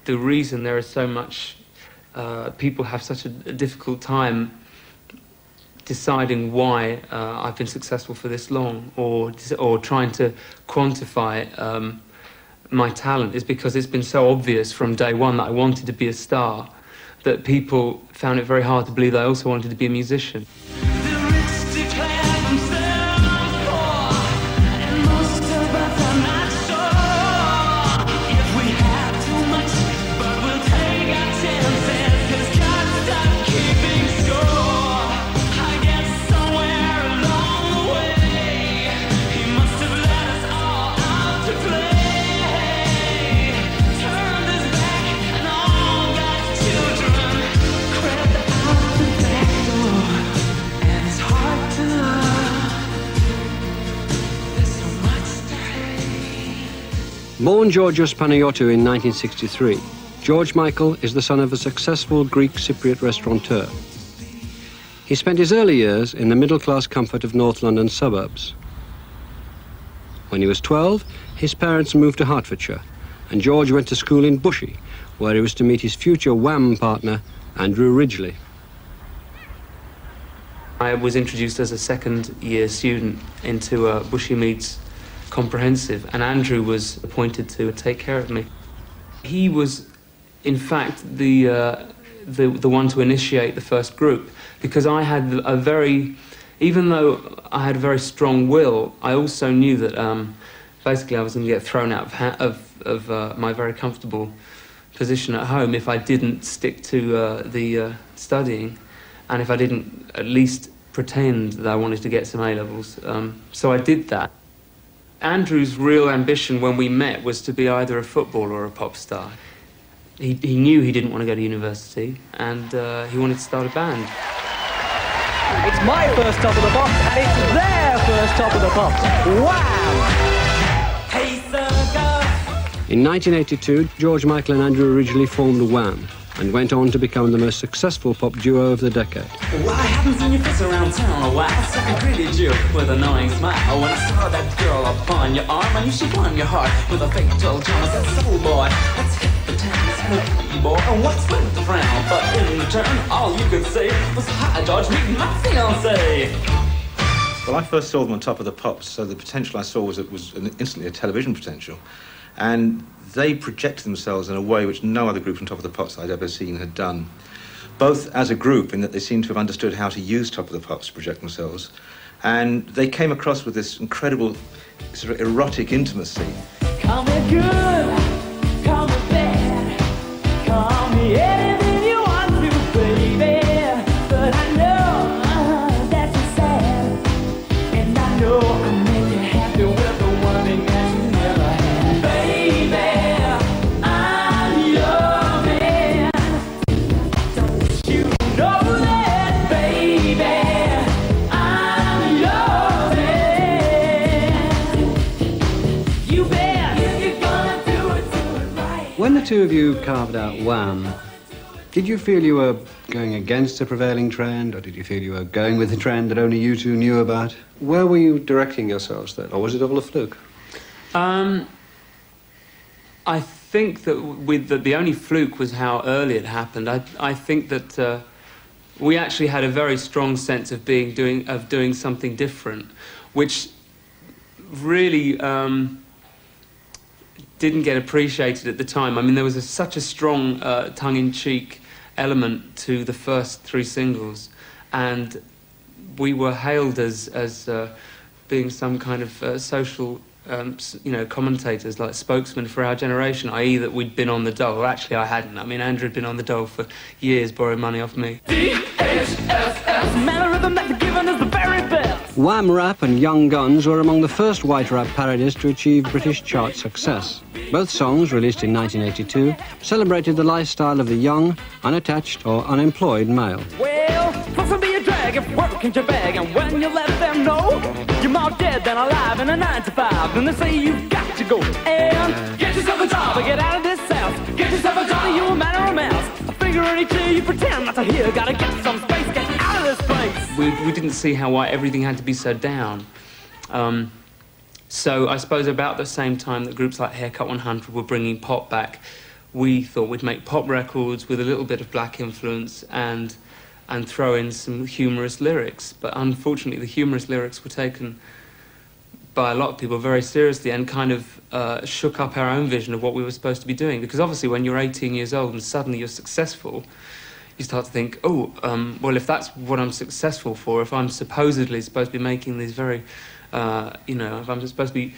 the reason there is so much, people have such a difficult time deciding why I've been successful for this long, or trying to quantify my talent, is because it's been so obvious from day one that I wanted to be a star, that people found it very hard to believe that I also wanted to be a musician. Born Georgios Panayotou in 1963, George Michael is the son of a successful Greek Cypriot restaurateur. He spent his early years in the middle-class comfort of North London suburbs. When he was 12, his parents moved to Hertfordshire, and George went to school in Bushey, where he was to meet his future Wham partner, Andrew Ridgeley. I was introduced as a second-year student into Bushey Mead's comprehensive, and Andrew was appointed to take care of me. He was, in fact, the one to initiate the first group, because I had a very, even though I had a very strong will, I also knew that basically I was going to get thrown out of my very comfortable position at home if I didn't stick to the studying, and if I didn't at least pretend that I wanted to get some A-levels. So I did that. Andrew's real ambition when we met was to be either a footballer or a pop star. He knew he didn't want to go to university, and he wanted to start a band. It's my first Top of the Pops, and it's their first Top of the Pops. Wow! Hey, circus! In 1982, George Michael and Andrew Ridgeley formed Wham, and went on to become the most successful pop duo of the decade. Well, I haven't seen you face around town a while. Such a pretty Jew with an annoying smile. When I saw that girl upon your arm, I knew she won your heart with a fatal charm. I said, soul boy, let's hit the town, smoke boy. And what's with the frown? But in return, all you could say was, hi, George, meet my fiancé. Well, I first saw them on Top of the Pops, so the potential I saw was instantly a television potential. And they projected themselves in a way which no other group on Top of the Pops I'd ever seen had done. Both as a group, in that they seemed to have understood how to use Top of the Pops to project themselves, and they came across with this incredible sort of erotic intimacy. Call me good, call me bad, call me anything you want to, baby. But I know that you're sad, and I know I make you happy with the one thing that you never had. Baby, I'm your man. Don't you know that, baby? I'm your man. You bet if you're gonna do it right. When the two of you carved out Wham, did you feel you were going against the prevailing trend, or did you feel you were going with the trend that only you two knew about? Where were you directing yourselves then, or was it all a fluke? I think that the only fluke was how early it happened. I think that we actually had a very strong sense of doing something different, which really didn't get appreciated at the time. I mean, there was such a strong tongue-in-cheek element to the first three singles, and we were hailed as being some kind of social, commentators, like spokesmen for our generation, i.e. that we'd been on the dole. Actually, I hadn't. I mean, Andrew had been on the dole for years, borrowing money off me. D-H-S-S, mannerism that they're given is the very best. Wham Rap and Young Guns were among the first white rap parodies to achieve British chart success. Both songs, released in 1982, celebrated the lifestyle of the young, unattached or unemployed male. Well, supposed to be a drag if work ain't your bag, and when you let them know you're more dead than alive in a 9 to 5, then they say you've got to go and get yourself a job or get out of this house. Get yourself a job, you a man or a mouse. A finger in each ear, you pretend not to hear. Gotta get some space, get out of this place. We didn't see why everything had to be so down. So I suppose about the same time that groups like Haircut 100 were bringing pop back, we thought we'd make pop records with a little bit of black influence and throw in some humorous lyrics. But unfortunately, the humorous lyrics were taken by a lot of people very seriously and kind of shook up our own vision of what we were supposed to be doing. Because obviously when you're 18 years old and suddenly you're successful, you start to think, oh, well, if that's what I'm successful for, if I'm supposedly supposed to be making these very, if I'm supposed to be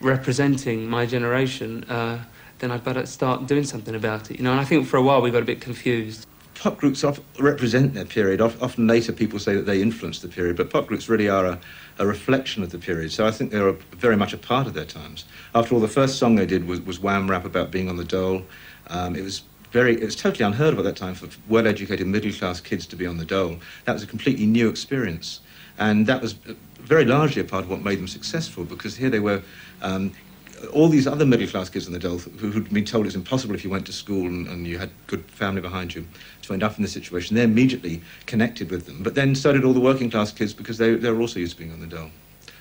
representing my generation, then I'd better start doing something about it. And I think for a while we got a bit confused. Pop groups represent their period. Often later people say that they influenced the period, but pop groups really are a reflection of the period. So I think they're very much a part of their times. After all, the first song they did was Wham rap about being on the dole. It was totally unheard of at that time for well-educated middle-class kids to be on the dole. That was a completely new experience. And that was very largely a part of what made them successful, because here they were, all these other middle-class kids on the dole who'd been told it was impossible if you went to school and you had good family behind you to end up in this situation. They immediately connected with them. But then so did all the working-class kids, because they were also used to being on the dole.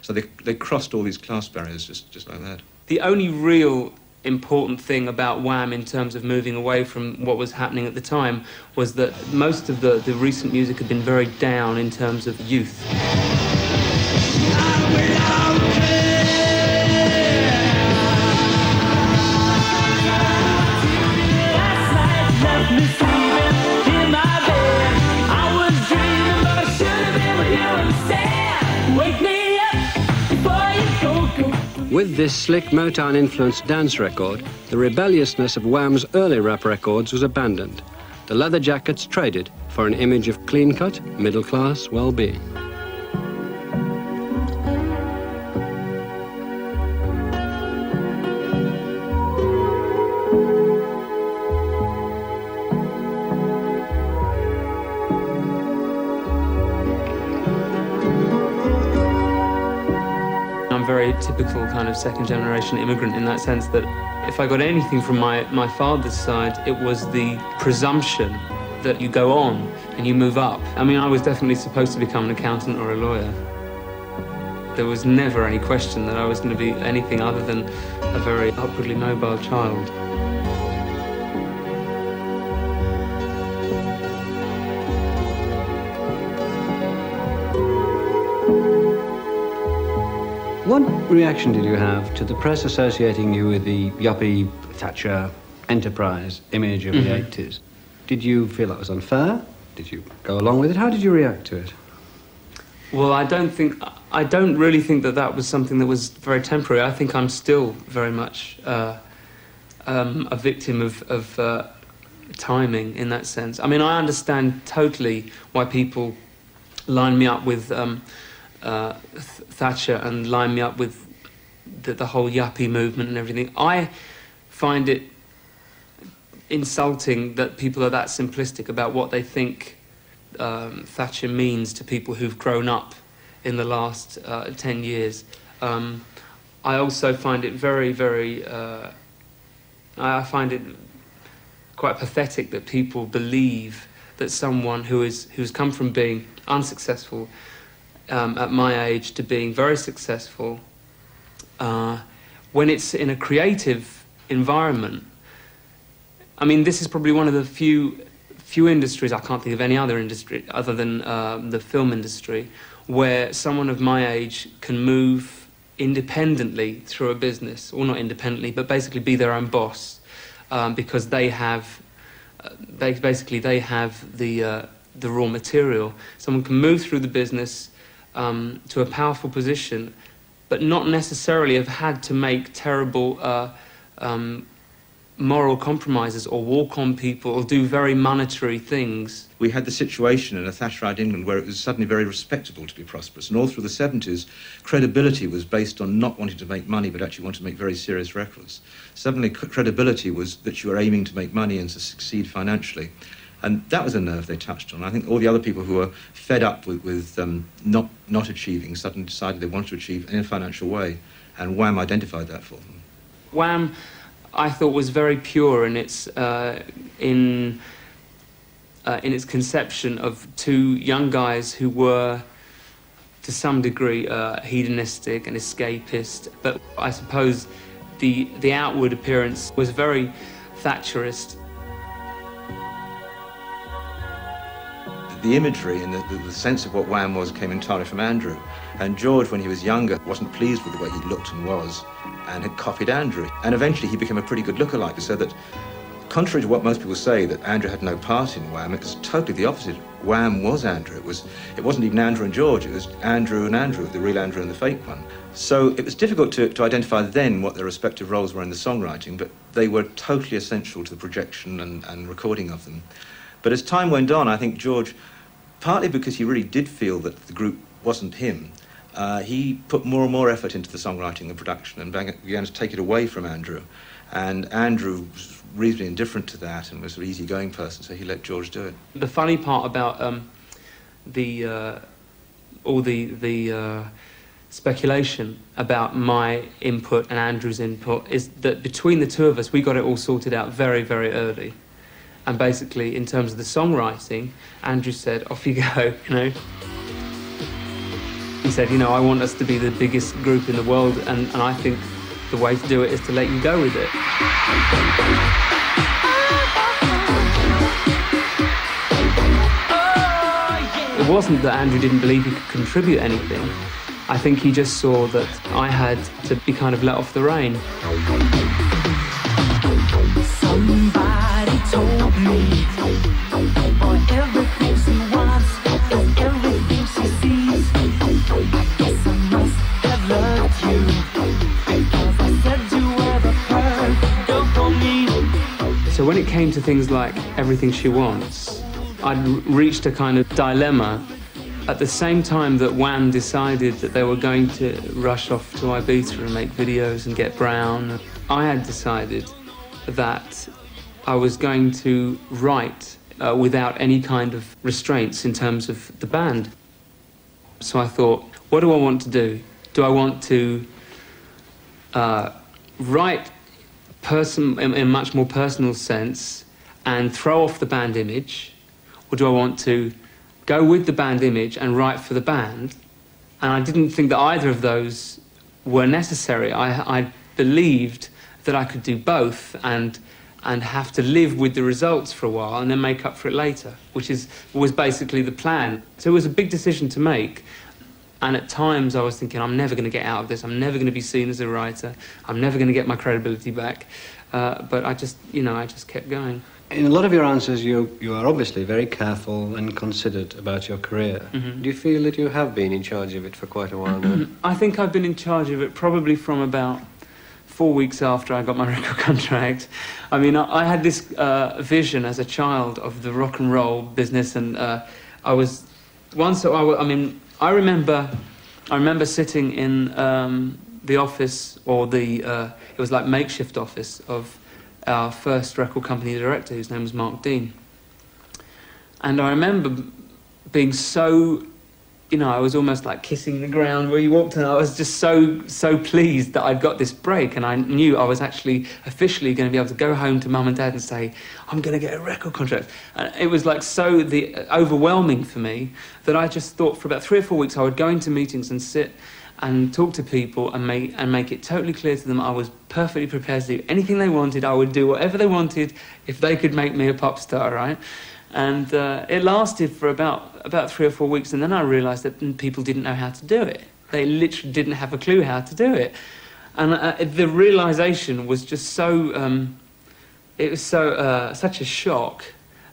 So they crossed all these class barriers just like that. The only real important thing about Wham in terms of moving away from what was happening at the time was that most of the recent music had been very down in terms of youth. With this slick Motown-influenced dance record, the rebelliousness of Wham's early rap records was abandoned. The leather jackets traded for an image of clean-cut, middle-class well-being. Very typical kind of second-generation immigrant in that sense that if I got anything from my father's side, it was the presumption that you go on and you move up. I mean, I was definitely supposed to become an accountant or a lawyer. There was never any question that I was going to be anything other than a very upwardly mobile child. What reaction did you have to the press associating you with the yuppie, Thatcher, enterprise image of the 80s? Did you feel that was unfair? Did you go along with it? How did you react to it? Well, I don't really think that was something that was very temporary. I think I'm still very much a victim of timing in that sense. I mean, I understand totally why people line me up with Thatcher and line me up with the whole yuppie movement and everything. I find it insulting that people are that simplistic about what they think Thatcher means to people who've grown up in the last 10 years. I also find it very, very... I find it quite pathetic that people believe that someone who's come from being unsuccessful at my age to being very successful, when it's in a creative environment. I mean, this is probably one of the few industries, I can't think of any other industry other than the film industry, where someone of my age can move independently through a business, or not independently, but basically be their own boss, because they have the raw material. Someone can move through the business to a powerful position, but not necessarily have had to make terrible moral compromises or walk on people or do very monetary things. We had the situation in a Thatcherite England where it was suddenly very respectable to be prosperous, and all through the 70s, credibility was based on not wanting to make money but actually wanting to make very serious records. Suddenly, credibility was that you were aiming to make money and to succeed financially. And that was a nerve they touched on. I think all the other people who were fed up with not achieving suddenly decided they wanted to achieve in a financial way, and Wham identified that for them. Wham, I thought, was very pure in its conception of two young guys who were, to some degree, hedonistic and escapist. But I suppose the outward appearance was very Thatcherist. The imagery and the sense of what Wham was came entirely from Andrew. And George, when he was younger, wasn't pleased with the way he looked and was, and had copied Andrew. And eventually he became a pretty good lookalike, so that, contrary to what most people say, that Andrew had no part in Wham, it was totally the opposite. Wham was Andrew. It wasn't even Andrew and George, it was Andrew, the real Andrew and the fake one. So it was difficult to identify then what their respective roles were in the songwriting, but they were totally essential to the projection and recording of them. But as time went on, I think George, partly because he really did feel that the group wasn't him, he put more and more effort into the songwriting and production and began to take it away from Andrew. And Andrew was reasonably indifferent to that and was an easygoing person, so he let George do it. The funny part about all the speculation about my input and Andrew's input is that between the two of us, we got it all sorted out very, very early. And basically, in terms of the songwriting, Andrew said, off you go, you know. He said, you know, I want us to be the biggest group in the world, and I think the way to do it is to let you go with it. It wasn't that Andrew didn't believe he could contribute anything. I think he just saw that I had to be kind of let off the rein. Somebody told me, for everything she wants, for everything she sees, I guess I must have loved you, because I said you were the perfect girl for me. So when it came to things like Everything She Wants, I'd reached a kind of dilemma. At the same time that Wham decided that they were going to rush off to Ibiza and make videos and get brown, I had decided that I was going to write without any kind of restraints in terms of the band. So I thought, what do I want to do? Do I want to write in a much more personal sense and throw off the band image? Or do I want to go with the band image and write for the band? And I didn't think that either of those were necessary. I believed that I could do both and have to live with the results for a while and then make up for it later, which was basically the plan. So it was a big decision to make. And at times I was thinking, I'm never going to get out of this. I'm never going to be seen as a writer. I'm never going to get my credibility back. But I just kept going. In a lot of your answers, you are obviously very careful and considered about your career. Mm-hmm. Do you feel that you have been in charge of it for quite a while now? I think I've been in charge of it probably from about 4 weeks after I got my record contract. I mean, I had this vision as a child of the rock and roll business, and I remember sitting in the office, or it was like makeshift office of our first record company director, whose name was Mark Dean. And I remember being so, I was almost like kissing the ground where you walked, and I was just so pleased that I'd got this break, and I knew I was actually officially going to be able to go home to Mum and Dad and say, I'm going to get a record contract. And it was like overwhelming for me that I just thought for about 3 or 4 weeks I would go into meetings and sit and talk to people and make it totally clear to them I was perfectly prepared to do anything they wanted. I would do whatever they wanted if they could make me a pop star, right? And it lasted for about 3 or 4 weeks, and then I realised that people didn't know how to do it. They literally didn't have a clue how to do it. And the realisation was just such a shock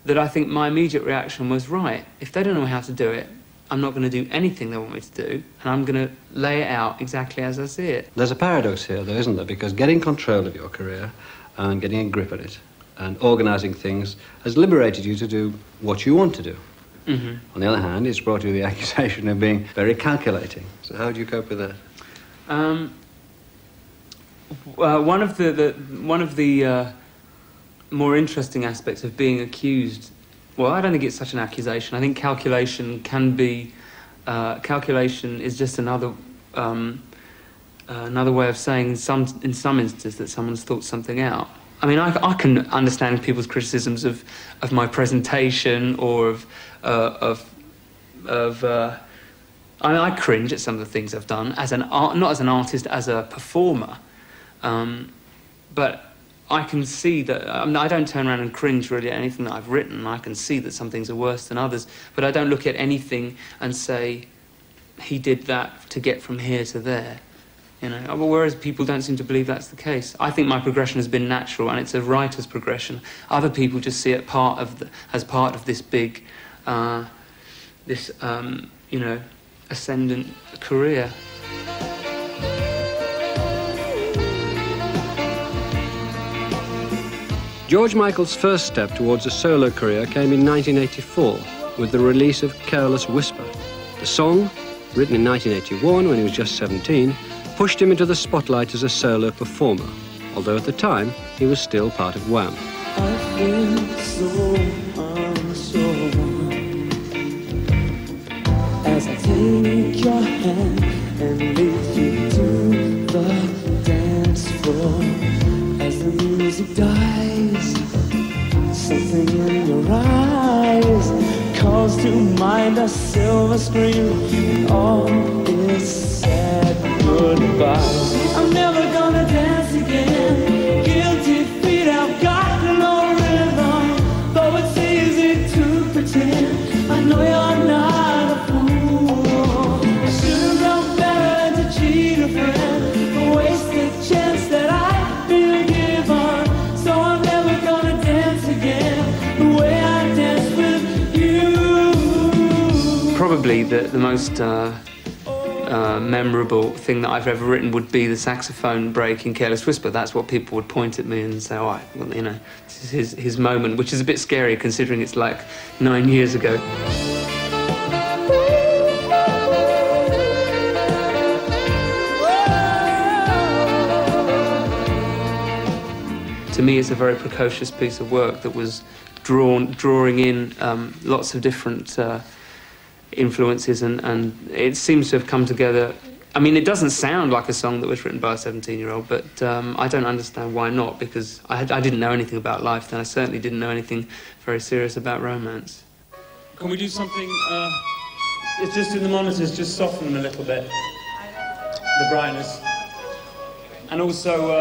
that I think my immediate reaction was, right, if they don't know how to do it, I'm not going to do anything they want me to do, and I'm going to lay it out exactly as I see it. There's a paradox here, though, isn't there? Because getting control of your career and getting a grip on it and organising things has liberated you to do what you want to do. Mm-hmm. On the other hand, it's brought you the accusation of being very calculating. So how do you cope with that? One of the more interesting aspects of being accused, well, I don't think it's such an accusation. I think calculation is just another way of saying in some instances that someone's thought something out. I mean, I can understand people's criticisms of my presentation or I cringe at some of the things I've done as not as an artist, as a performer. But I can see that, I don't turn around and cringe really at anything that I've written. I can see that some things are worse than others, but I don't look at anything and say, he did that to get from here to there. You know, whereas people don't seem to believe that's the case. I think my progression has been natural, and it's a writer's progression. Other people just see it as part of this big, you know, ascendant career. George Michael's first step towards a solo career came in 1984 with the release of Careless Whisper. The song, written in 1981 when he was just 17, pushed him into the spotlight as a solo performer, although at the time he was still part of Wham. I feel so unsure as I take your hand and lead you to the dance floor. As the music dies, something in your eyes calls to mind a silver screen and all is said goodbye. I'm never gonna dance again. Guilty feet have got no rhythm. Though it's easy to pretend, I know you're not a fool. I should've known better to cheat a friend, waste the chance that I've been given. So I'm never gonna dance again the way I danced with you. Probably the most memorable thing that I've ever written would be the saxophone break in Careless Whisper. That's what people would point at me and say, oh, well, you know, this is his moment, which is a bit scary considering it's like 9 years ago. To me, it's a very precocious piece of work that was drawing in lots of different influences, and it seems to have come together. I mean, it doesn't sound like a song that was written by a 17-year-old, but I don't understand why not, because I didn't know anything about life then. I certainly didn't know anything very serious about romance. Can we do something, it's just in the monitors, just soften them a little bit, the brightness. And also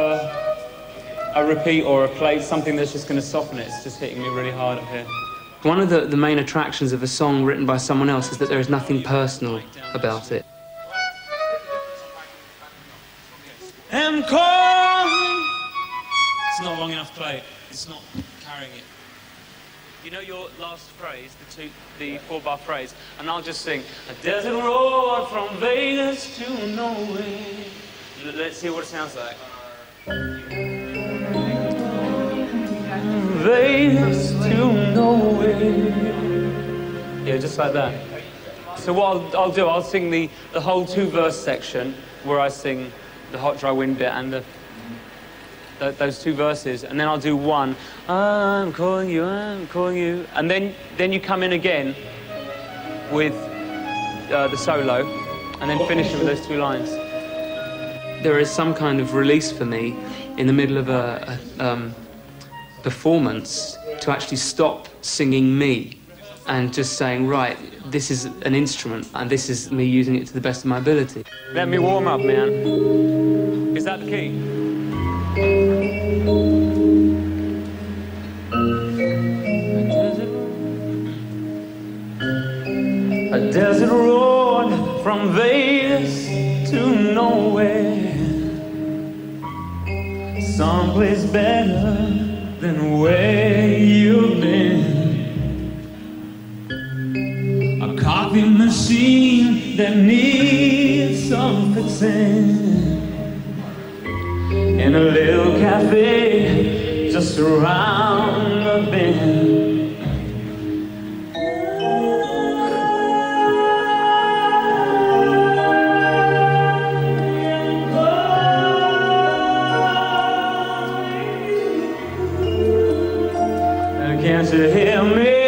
a repeat or a play, something that's just going to soften it. It's just hitting me really hard up here. One of the main attractions of a song written by someone else is that there is nothing personal about it. And calling. It's not long enough played. It's not carrying it. You know your last phrase, the 4-bar phrase, and I'll just sing, a desert road from Vegas to nowhere. Let's see what it sounds like. Vegas to nowhere. Yeah, just like that. So what I'll do, I'll sing the whole 2-verse section where I sing the hot, dry wind bit and those 2 verses, and then I'll do one, I'm calling you, and then you come in again with the solo, and then finish with those 2 lines. There is some kind of release for me in the middle of a performance to actually stop singing me and just saying, right, this is an instrument and this is me using it to the best of my ability. Let me warm up, man. Is that the key? A desert road from Vegas to nowhere, someplace better than where you've been. A coffee machine that needs some fixing, in a little cafe just around the bend. Can't you hear me?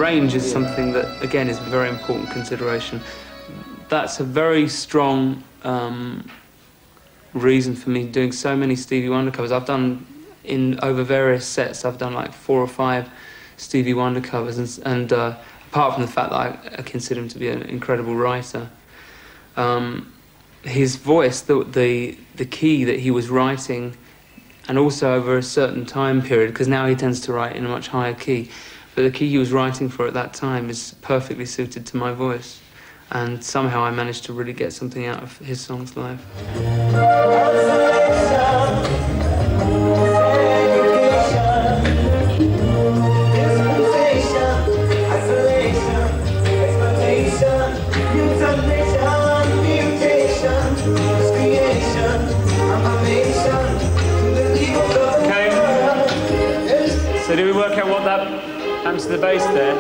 range is something that, again, is a very important consideration. That's a very strong reason for me doing so many Stevie Wonder covers. I've done, over various sets, I've done like 4 or 5 Stevie Wonder covers, and apart from the fact that I consider him to be an incredible writer, his voice, the key that he was writing, and also over a certain time period, because now he tends to write in a much higher key, but the key he was writing for at that time is perfectly suited to my voice. And somehow I managed to really get something out of his songs live. Okay. So did we work out what that happens to the bass there?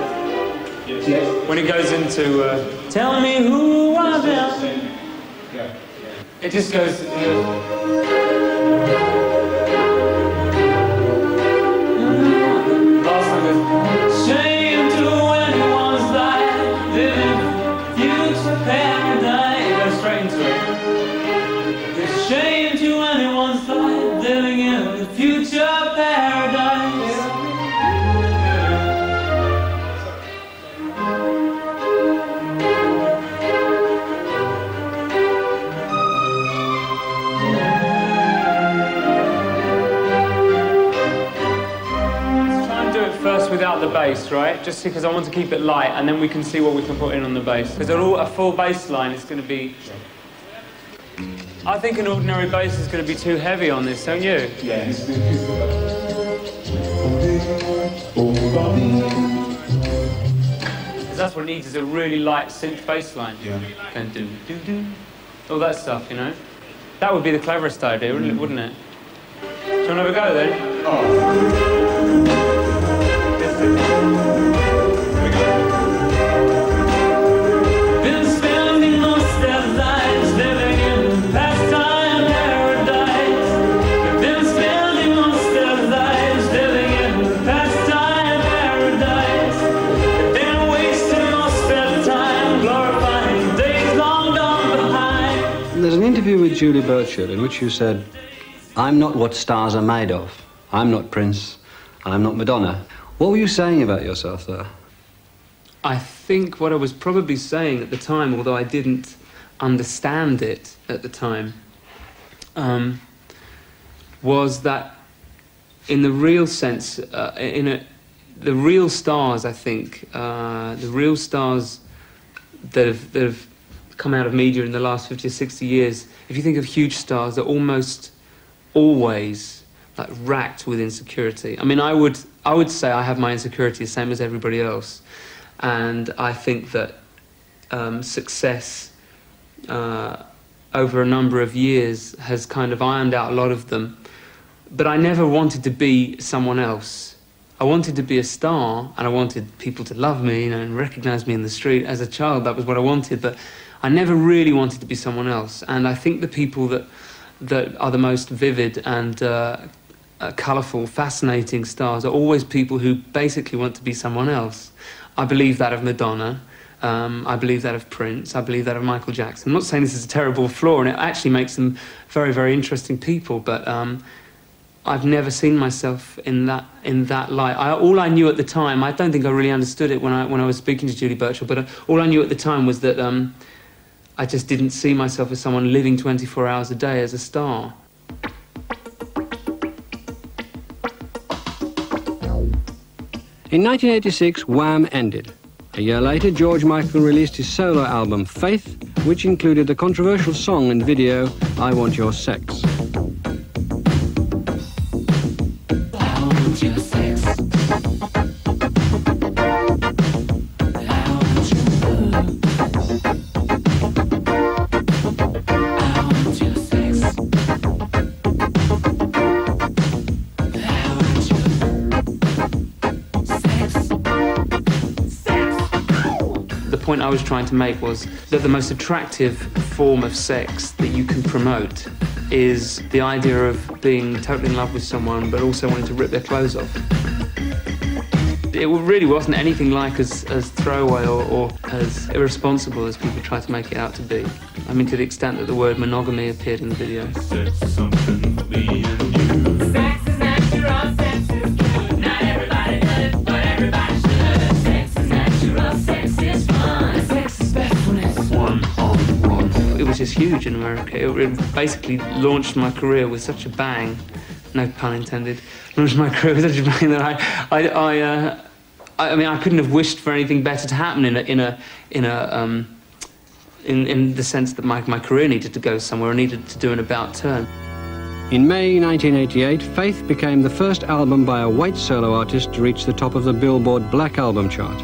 Yes. When it goes into tell me who I am. It just goes. Last time goes. Shame to anyone's life, living future paradise. It goes straight into it. It's shame to anyone's life, living in the future paradise. First without the bass, right? Just because I want to keep it light, and then we can see what we can put in on the bass. Because a full bass line is going to be... I think an ordinary bass is going to be too heavy on this, don't you? Yes. Because that's what it needs, is a really light synth bass line. Yeah. And do, all that stuff, you know? That would be the cleverest idea, wouldn't it? Do you want to have a go then? Oh. Been spending most their lives living in pastime paradise. Been spending most their lives living in pastime paradise. Been wasting most their time glorifying days long gone behind. There's an interview with Julie Burchill in which you said, "I'm not what stars are made of. I'm not Prince. I'm not Madonna." What were you saying about yourself there? I think what I was probably saying at the time, although I didn't understand it at the time, was that in the real sense, the real stars, I think, the real stars that have come out of media in the last 50 or 60 years, if you think of huge stars, they're almost always like racked with insecurity. I mean, I would say I have my insecurity the same as everybody else, and I think that success over a number of years has kind of ironed out a lot of them. But I never wanted to be someone else. I wanted to be a star, and I wanted people to love me, you know, and recognize me in the street. As a child, that was what I wanted, but I never really wanted to be someone else. And I think the people that are the most vivid and colourful, fascinating stars are always people who basically want to be someone else. I believe that of Madonna. I believe that of Prince. I believe that of Michael Jackson. I'm not saying this is a terrible flaw, and it actually makes them very, very interesting people, but I've never seen myself in that light. All I knew at the time, I don't think I really understood it when I was speaking to Julie Burchill, but all I knew at the time was that I just didn't see myself as someone living 24 hours a day as a star. In 1986, Wham! Ended. A year later, George Michael released his solo album, Faith, which included the controversial song and video, I Want Your Sex. I want your sex. I want your love. I want your sex. I want your sex. The point I was trying to make was that the most attractive form of sex that you can promote is the idea of being totally in love with someone but also wanting to rip their clothes off. it really wasn't anything like as throwaway or as irresponsible as people try to make it out to be. I mean, to the extent that the word monogamy appeared in the video. It was just huge in America. It basically launched my career with such a bang, no pun intended, launched my career with such a bang that I mean, I couldn't have wished for anything better to happen in the sense that my career needed to go somewhere, needed to do an about turn. In May 1988, Faith became the first album by a white solo artist to reach the top of the Billboard Black Album chart.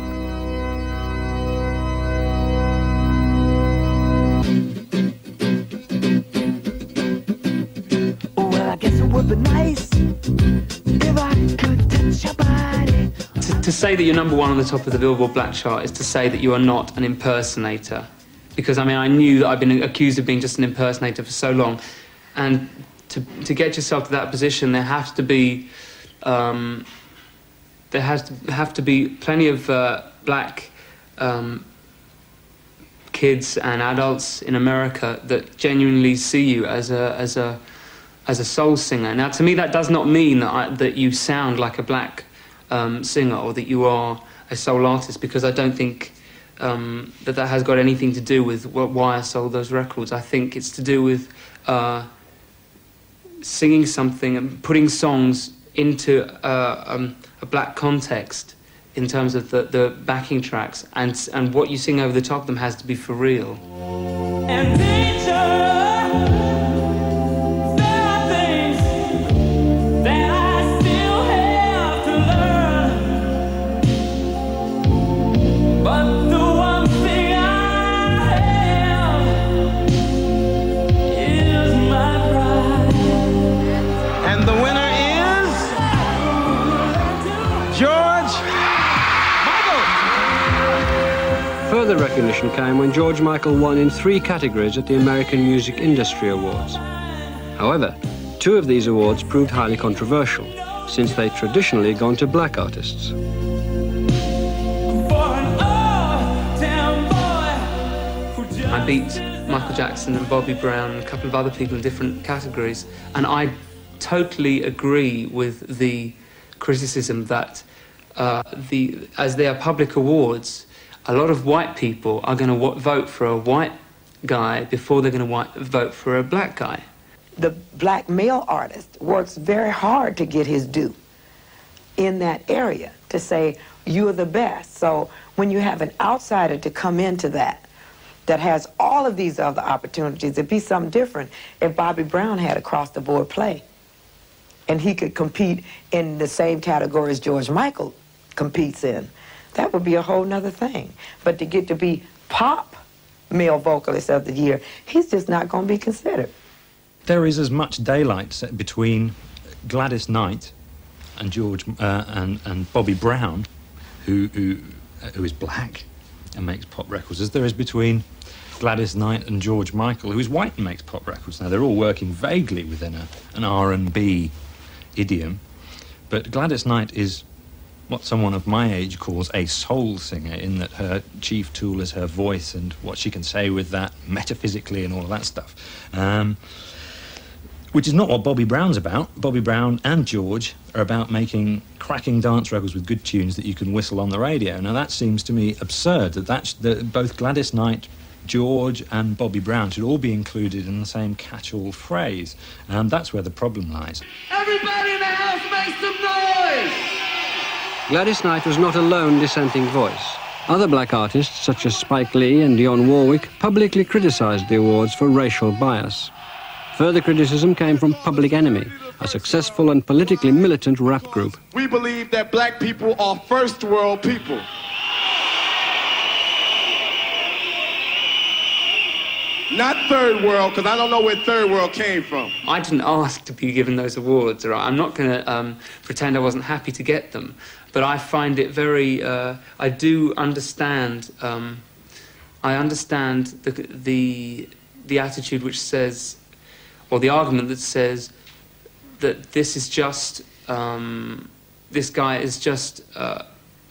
To say that you're number one on the top of the Billboard Black chart is to say that you are not an impersonator. Because, I mean, I knew that I'd been accused of being just an impersonator for so long. And to get yourself to that position, there has to be plenty of black kids and adults in America that genuinely see you as a soul singer. Now, to me, that does not mean that you sound like a black singer or that you are a soul artist, because I don't think that has got anything to do with why I sold those records. I think it's to do with singing something and putting songs into a black context in terms of the backing tracks, and what you sing over the top of them has to be for real. And the winner is George Michael. Further recognition came when George Michael won in 3 categories at the American Music Industry Awards. However, 2 of these awards proved highly controversial, since they'd traditionally gone to black artists. I beat Michael Jackson and Bobby Brown and a couple of other people in different categories, and I totally agree with the criticism that as they are public awards, a lot of white people are going to vote for a white guy before they're going to vote for a black guy. The black male artist works very hard to get his due in that area, to say, you're the best. So when you have an outsider to come into that has all of these other opportunities, it'd be something different if Bobby Brown had across-the-board play and he could compete in the same category as George Michael competes in. That would be a whole nother thing. But to get to be pop male vocalist of the year, he's just not going to be considered. There is as much daylight between Gladys Knight and George and Bobby Brown, who is black and makes pop records, as there is between Gladys Knight and George Michael, who is white and makes pop records. Now, they're all working vaguely within an R&B idiom, but Gladys Knight is what someone of my age calls a soul singer, in that her chief tool is her voice and what she can say with that metaphysically and all of that stuff. Which is not what Bobby Brown's about. Bobby Brown and George are about making cracking dance records with good tunes that you can whistle on the radio. Now, that seems to me absurd, that both Gladys Knight, George and Bobby Brown should all be included in the same catch-all phrase. That's where the problem lies. everybody in the house make some noise! Gladys Knight was not a lone dissenting voice. Other black artists, such as Spike Lee and Dionne Warwick, publicly criticized the awards for racial bias. Further criticism came from Public Enemy, a successful and politically militant rap group. We believe that black people are first world people. Not third world, because I don't know where third world came from. I didn't ask to be given those awards, right? I'm not going to pretend I wasn't happy to get them, but I find it very, I do understand, I understand the attitude which says, or the argument that says that this is just, this guy is just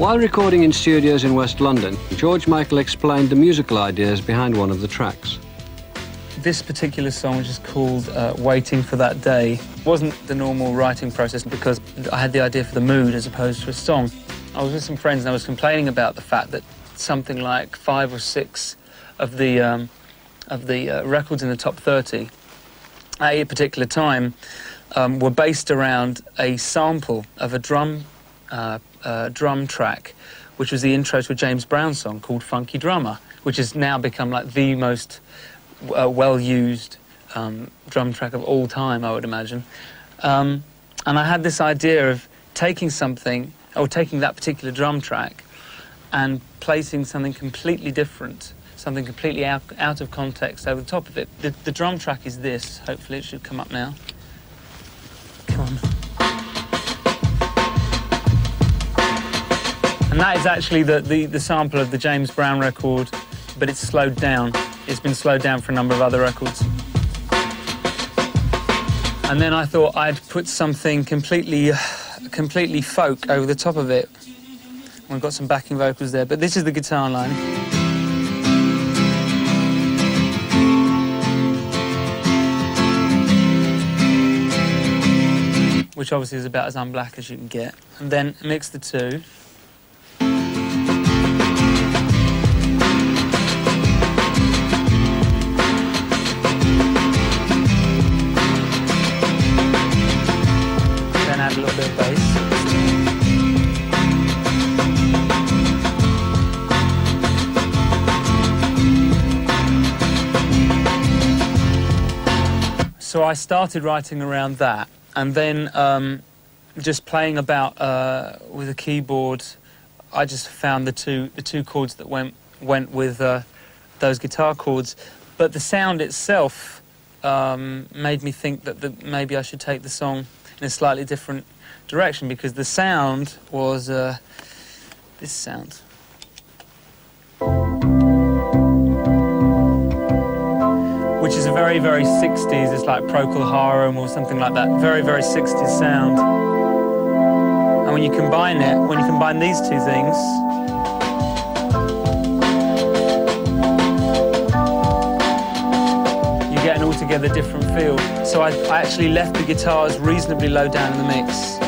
While recording in studios in West London, George Michael explained the musical ideas behind one of the tracks. This particular song, which is called Waiting for That Day, wasn't the normal writing process because I had the idea for the mood as opposed to a song. I was with some friends and I was complaining about the fact that something like 5 or 6 of the records in the top 30 at a particular time were based around a sample of a drum track, which was the intro to a James Brown song called Funky Drummer, which has now become like the most well-used drum track of all time, I would imagine. And I had this idea of taking something, or taking that particular drum track and placing something completely different, something completely out of context over the top of it. The drum track is this. Hopefully it should come up now. Come on. And that is actually the sample of the James Brown record, but it's slowed down. It's been slowed down for a number of other records. And then I thought I'd put something completely folk over the top of it. We've got some backing vocals there, but this is the guitar line. Which obviously is about as unblack as you can get. And then mix the two. Add a little bit of bass. So I started writing around that, and then just playing about with a keyboard. I just found the two chords that went with those guitar chords, but the sound itself made me think that maybe I should take the song in a slightly different direction, because the sound was this sound. Which is a very, very 60s, it's like Procol Harum or something like that, very, very 60s sound. And when you combine these two things, get an altogether different feel. So I actually left the guitars reasonably low down in the mix.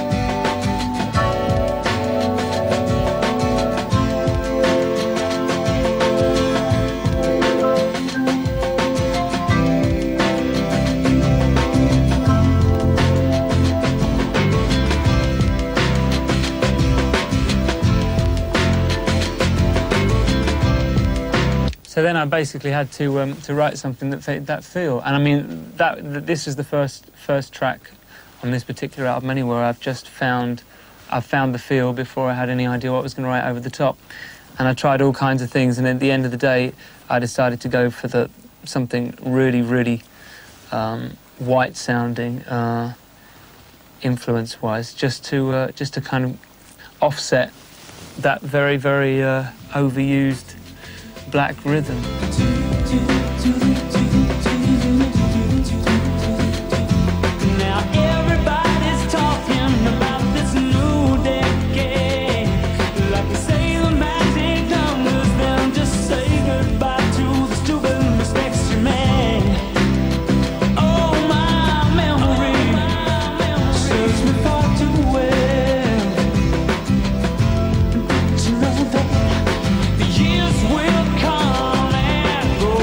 So then I basically had to write something that fitted that feel, and I mean this is the first track on this particular album anywhere. I've found the feel before I had any idea what I was going to write over the top, and I tried all kinds of things, and at the end of the day, I decided to go for something really, really white sounding, influence-wise, just to kind of offset that very, very overused black rhythm. Now everybody's talking about this new decade. Like they say the magic numbers, then just say goodbye to the stupid mistakes you made. Oh, my memory serves me far too well. But you know that the years will come and go.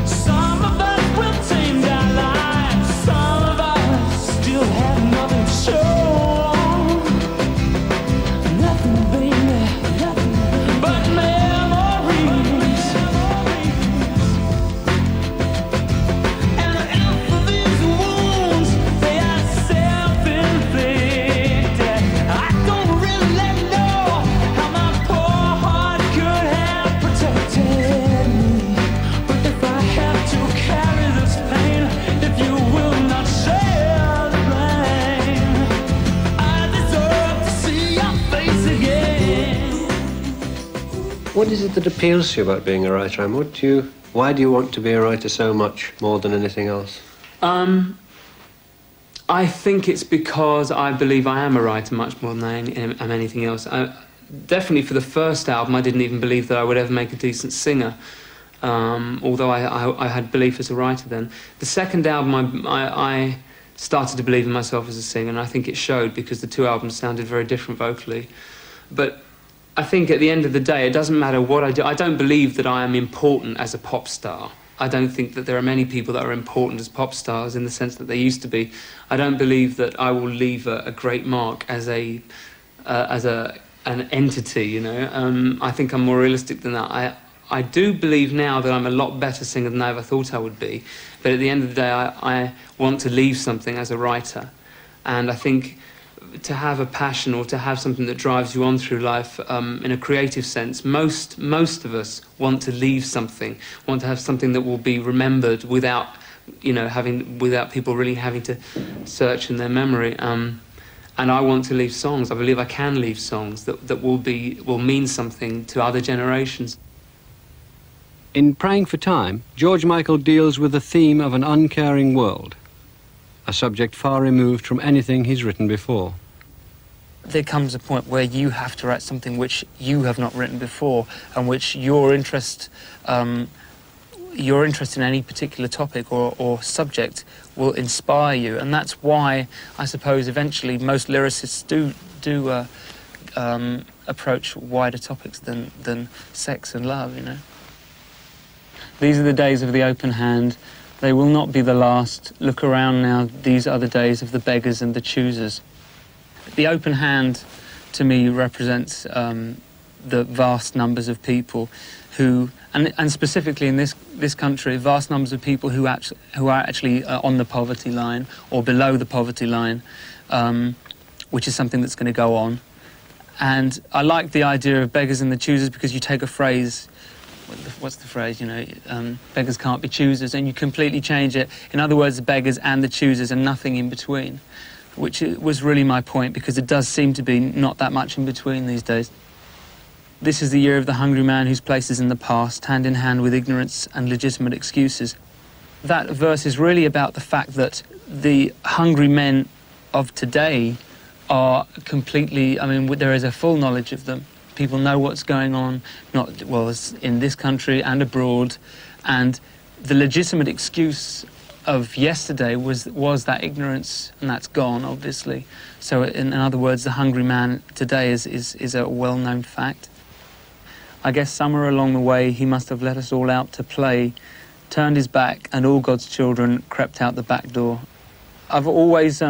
Some of us will change our lives, some of us still have nothing to show. Nothing, baby, nothing but memories. And if these wounds, they are self-inflicted, I don't really know how my poor heart could have protected me. But if I have to carry this pain, if you will not share the blame, I deserve to see your face again. What is it that appeals to you about being a writer, and why do you want to be a writer so much, more than anything else? I think it's because I believe I am a writer much more than I am anything else. Definitely for the first album, I didn't even believe that I would ever make a decent singer, although I had belief as a writer then. The second album, I started to believe in myself as a singer, and I think it showed because the two albums sounded very different vocally. But I think at the end of the day, it doesn't matter what I do. I don't believe that I am important as a pop star. I don't think that there are many people that are important as pop stars in the sense that they used to be. I don't believe that I will leave a great mark as an entity, you know. I think I'm more realistic than that. I do believe now that I'm a lot better singer than I ever thought I would be. But at the end of the day, I want to leave something as a writer. And I think to have a passion or to have something that drives you on through life in a creative sense, most of us want to leave something, want to have something that will be remembered without, you know, without people really having to search in their memory. And I want to leave songs. I believe I can leave songs that will mean something to other generations. In Praying for Time, George Michael deals with the theme of an uncaring world, a subject far removed from anything he's written before. There comes a point where you have to write something which you have not written before, and which your interest in any particular topic or subject will inspire you, and that's why I suppose eventually most lyricists do approach wider topics than sex and love, you know. These are the days of the open hand. They will not be the last. Look around now. These are the days of the beggars and the choosers. The open hand, to me, represents the vast numbers of people who, and specifically in this country, vast numbers of people who are actually on the poverty line or below the poverty line, which is something that's going to go on. And I like the idea of beggars and the choosers because you take a phrase. What's the phrase, you know, beggars can't be choosers, and you completely change it. In other words, the beggars and the choosers and nothing in between, which was really my point, because it does seem to be not that much in between these days. This is the year of the hungry man whose place is in the past, hand in hand with ignorance and legitimate excuses. That verse is really about the fact that the hungry men of today are completely, I mean, there is a full knowledge of them. People know what's going on, in this country and abroad, and the legitimate excuse of yesterday was that ignorance, and that's gone, obviously. So, in other words, the hungry man today is a well-known fact. I guess somewhere along the way he must have let us all out to play, turned his back, and all God's children crept out the back door. I've always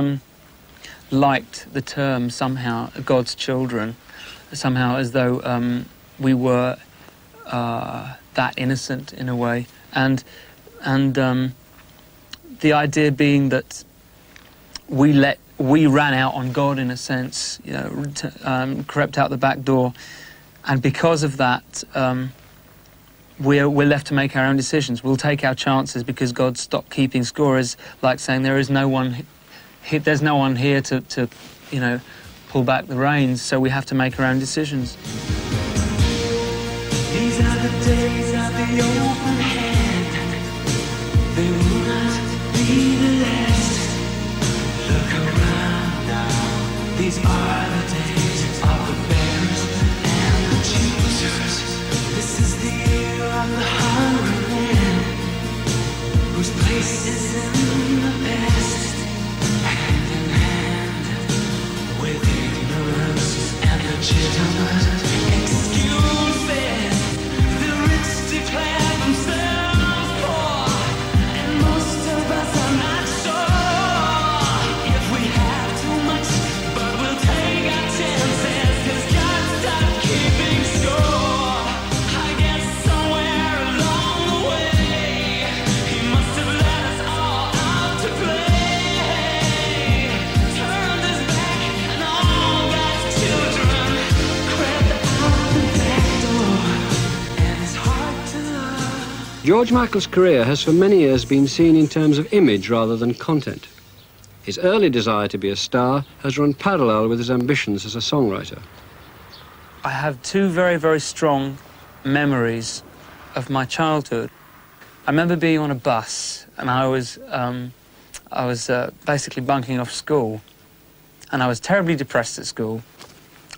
liked the term, somehow, God's children, somehow as though we were that innocent in a way, and the idea being that we ran out on God in a sense, you know, crept out the back door, and because of that, we're left to make our own decisions. We'll take our chances because God stopped keeping score. Is like saying there's no one here to you know, pull back the reins, so we have to make our own decisions. These are the days of the open hand. They will not be the last. Look around now. These are the days of the beggars and the choosers. This is the year of the hungry man, whose place is in the past. Hand in hand with ignorance and legitimate excuses. The rich declare themselves poor, and most of us are not sure if we have too much, but we'll take our chances, 'cause God stopped keeping score. I guess somewhere along the way he must have let us all out to play, turned his back, and all God's children crept out the back door, and it's hard to love. George Michael's career has for many years been seen in terms of image rather than content. His early desire to be a star has run parallel with his ambitions as a songwriter. I have two very, very strong memories of my childhood. I remember being on a bus, and I was I was basically bunking off school, and I was terribly depressed at school.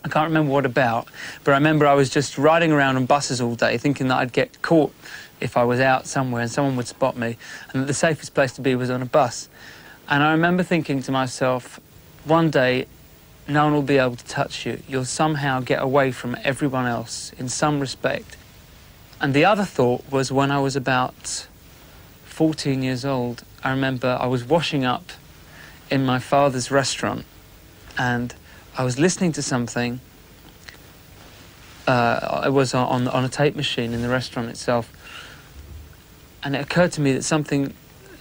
I can't remember what about, but I remember I was just riding around on buses all day thinking that I'd get caught if I was out somewhere and someone would spot me, and that the safest place to be was on a bus. And I remember thinking to myself, one day no one will be able to touch you. You'll somehow get away from everyone else in some respect. And the other thought was when I was about 14 years old, I remember I was washing up in my father's restaurant, and I was listening to something. It was on a tape machine in the restaurant itself, and it occurred to me that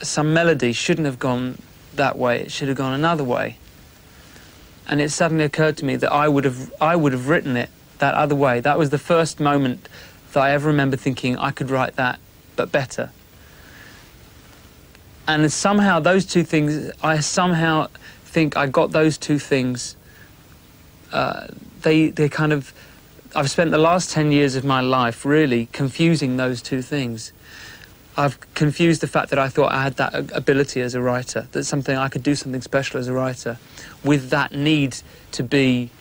some melody shouldn't have gone that way. It should have gone another way. And it suddenly occurred to me that I would have written it that other way. That was the first moment that I ever remember thinking I could write that, but better. And somehow those two things, I somehow think I got those two things. They kind of, I've spent the last 10 years of my life really confusing those two things. I've confused the fact that I thought I had that ability as a writer, that I could do something special as a writer, with that need to be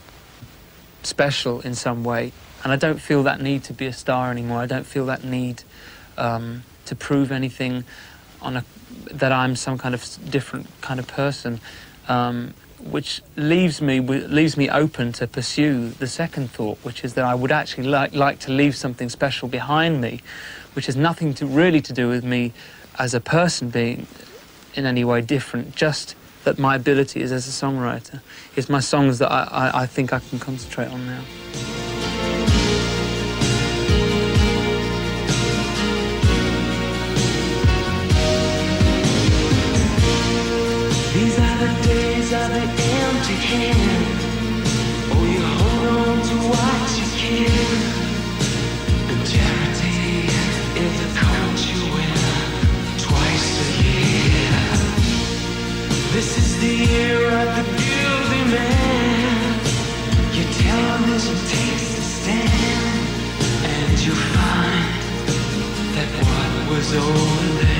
special in some way. And I don't feel that need to be a star anymore. I don't feel that need to prove anything that I'm some kind of different kind of person, which leaves me open to pursue the second thought, which is that I would actually like to leave something special behind me, which has nothing really to do with me as a person being in any way different, just that my ability is as a songwriter. It's my songs that I think I can concentrate on now. These are the days of the empty hand. Oh, you hold on to what you can. And charity is a coat you wear twice a year. This is the year of the guilty man. Your television takes a stand, and you find that what was over there